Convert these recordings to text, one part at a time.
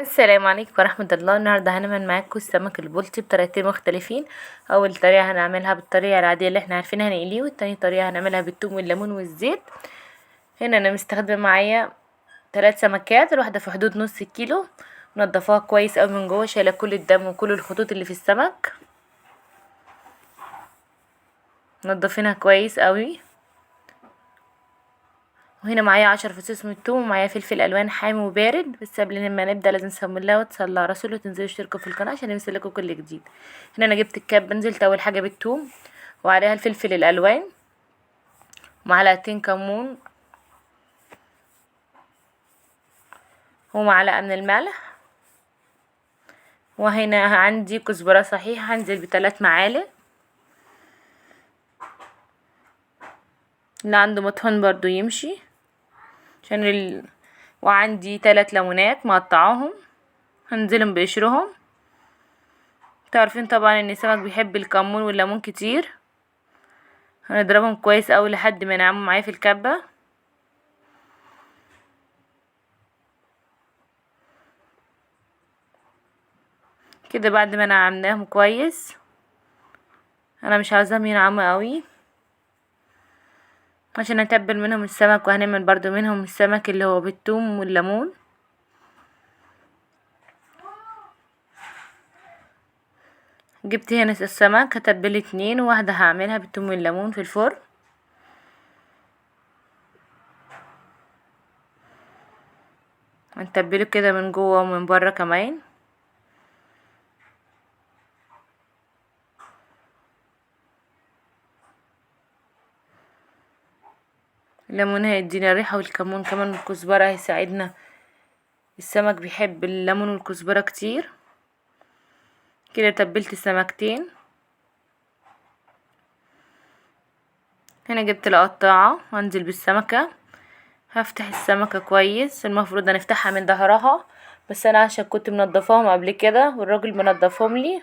السلام عليكم ورحمة الله. النهاردة هنعمل معاكم السمك البلطي بطريقتين مختلفين. اول طريقة هنعملها بالطريقة العادية اللي احنا عارفينها هنقليه، والتاني طريقة هنعملها بالثوم والليمون والزيت. هنا انا مستخدمة معايا 3 سمكات، الواحدة في حدود نص كيلو. منضفاها كويس اوي من جوه، شايلة كل الدم وكل الخطوط اللي في السمك، منضفينها كويس اوي. وهنا معايا 10 فصوص من الثوم، ومعايا فلفل الوان حامي وبارد. بس قبل ما نبدا لازم نسمي الله وتصلي على رسوله، وتنزلوا اشتركوا في القناه عشان يوصلكوا كل جديد. هنا انا جبت الكاب، نزلت اول حاجه بالثوم وعليها الفلفل الالوان، ومعلقتين كمون، ومعلقه من الملح. وهنا عندي كزبره صحيح، هنزل ب3 معالق. اللي عنده مطحون برضو يمشي وعندي 3 ليمونات مقطعاهم، هنزلهم بقشرهم. تعرفين طبعا ان السمك بيحب الكمون والليمون كتير. هنضربهم كويس اوي لحد ما ينعموا معايا في الكبة كده. بعد ما نعمناهم كويس، انا مش عاوزاهم ينعموا قوي عشان نتبل منهم السمك، وهنعمل برضو منهم السمك اللي هو بالثوم والليمون. جبت هنا السمك، هتبل 2، وواحدة هعملها بالثوم والليمون في الفرن. هنتبله كده من جوه ومن بره كمان. الليمون هيدينا ريحة، والكمون كمان والكزبرة هيساعدنا. السمك بيحب الليمون والكزبرة كتير. كده تبلت السمكتين. هنا جبت القطاعة وانزل بالسمكة. هفتح السمكة كويس، المفروض هنفتحها من ظهرها، بس انا عشان كنت منضفاهم قبل كده والراجل منضفهم لي،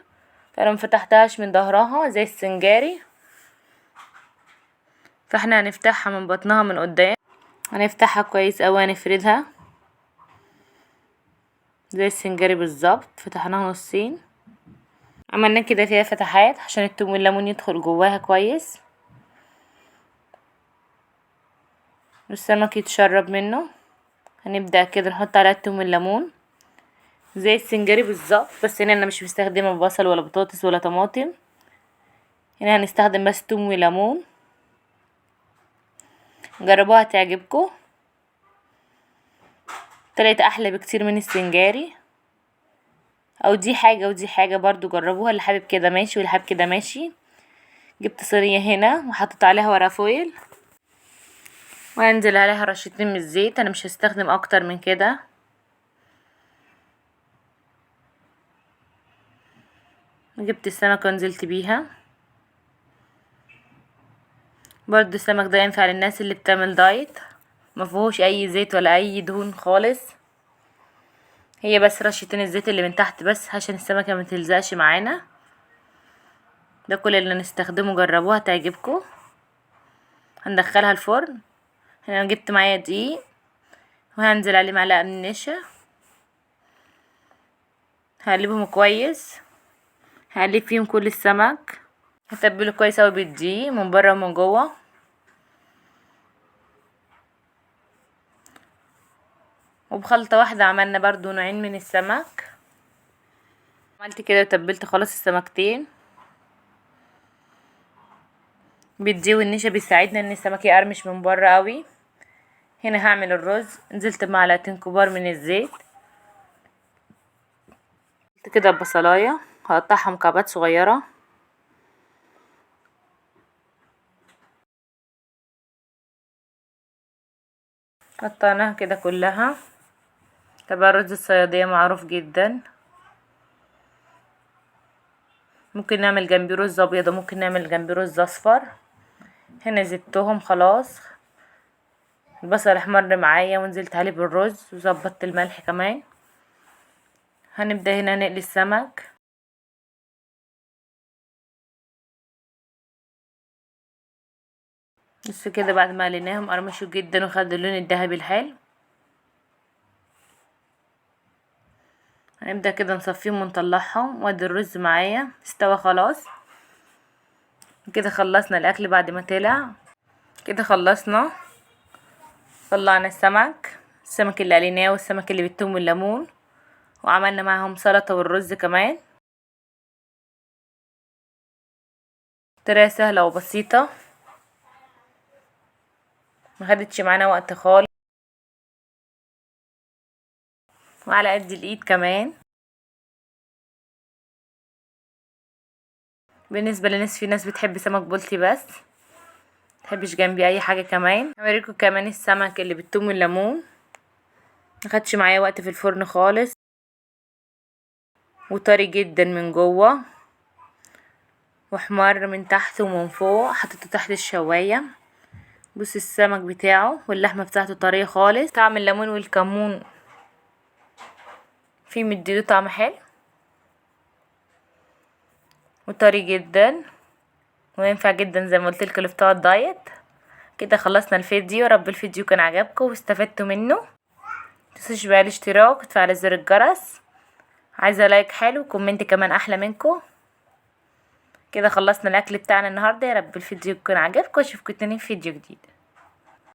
فانا مفتحتهاش من ظهرها زي السنجاري. فاحنا هنفتحها من بطنها من قدام، هنفتحها كويس اوي، هنفردها زي السنجاري بالظبط. فتحناها نصين، عملنا كده فيها فتحات عشان الثوم والليمون يدخل جواها كويس والسمك يتشرب منه. هنبدأ كده نحط عليها الثوم والليمون زي السنجاري بالظبط، بس هنا انا مش مستخدمه بصل ولا بطاطس ولا طماطم. هنا هنستخدم بس ثوم وليمون. جربوها تعجبكم، طلعت احلى بكتير من السنجاري. او دي حاجه ودي حاجه برضو، جربوها، اللي حابب كده ماشي واللي حابب كده ماشي. جبت صينيه هنا وحطيت عليها ورق فويل، وهنزل عليها رشتين من الزيت. انا مش هستخدم اكتر من كده. جبت السمكه ونزلت بيها. برضو السمك ده ينفع للناس اللي بتعمل دايت، مفيهوش اي زيت ولا اي دهون خالص. هي بس رشتين الزيت اللي من تحت بس عشان السمكه ما تلزقش معانا. ده كل اللي نستخدمه، جربوها تعجبكم. هندخلها الفرن. هنا جبت معايا دقيق، وهنزل عليه معلقه من النشا. هقلبهم كويس، هقلب فيهم كل السمك. هتبله كويس اوي بالدقيق من بره ومن جوه. وبخلطه واحده عملنا برضو نوعين من السمك. عملت كده وتبلت خلاص السمكتين بالدقيق والنشا، بيساعدنا ان السمك يقرمش من بره قوي. هنا هعمل الرز، نزلت بمعلقتين كبار من الزيت. كده البصلايه هقطعها مكعبات صغيره. قطعناها كده كلها. طبعا رز الصيادية معروف جدا، ممكن نعمل جنبيه رز ابيض وممكن نعمل جنبيه رز اصفر. هنا زدتهم خلاص، البصل احمر معايا ونزلت عليه بالرز وظبطت الملح كمان. هنبدأ هنا نقلي السمك. بس كده بعد ما قليناهم قرمشوا جدا وخدوا اللون الذهبي الحلو. هنبدأ كده نصفيهم ونطلعهم. وادي الرز معايا استوى خلاص. كده خلصنا الاكل بعد ما طلع. كده خلصنا، طلعنا السمك اللي قليناه والسمك اللي بالثوم والليمون، وعملنا معاهم سلطة والرز كمان. طريقة سهلة وبسيطة، ما خدتش معانا وقت خالص، وعلى قد الايد كمان. بالنسبة لناس، في ناس بتحب سمك بلطي بس متحبش جنبي اي حاجة كمان. هوريكم كمان السمك اللي بالثوم والليمون، ما خدش معايا وقت في الفرن خالص، وطري جدا من جوه واحمر من تحت ومن فوق. حطيته تحت الشوايه. بص السمك بتاعه واللحمه بتاعته طريه خالص. طعم الليمون والكمون فيه مديله طعم حلو، وطري جدا، وينفع جدا زي ما قلت لكم لبتوع الدايت. كده خلصنا الفيديو. رب الفيديو كان عجبكم واستفدتوا منه. متنسوش بقى الاشتراك وتفعيل زر الجرس. عايزه لايك حلو وكومنت كمان احلى منكم. كده خلصنا الاكل بتاعنا النهارده. يا رب الفيديو يكون عجبكم، واشوفكم تاني في فيديو جديد.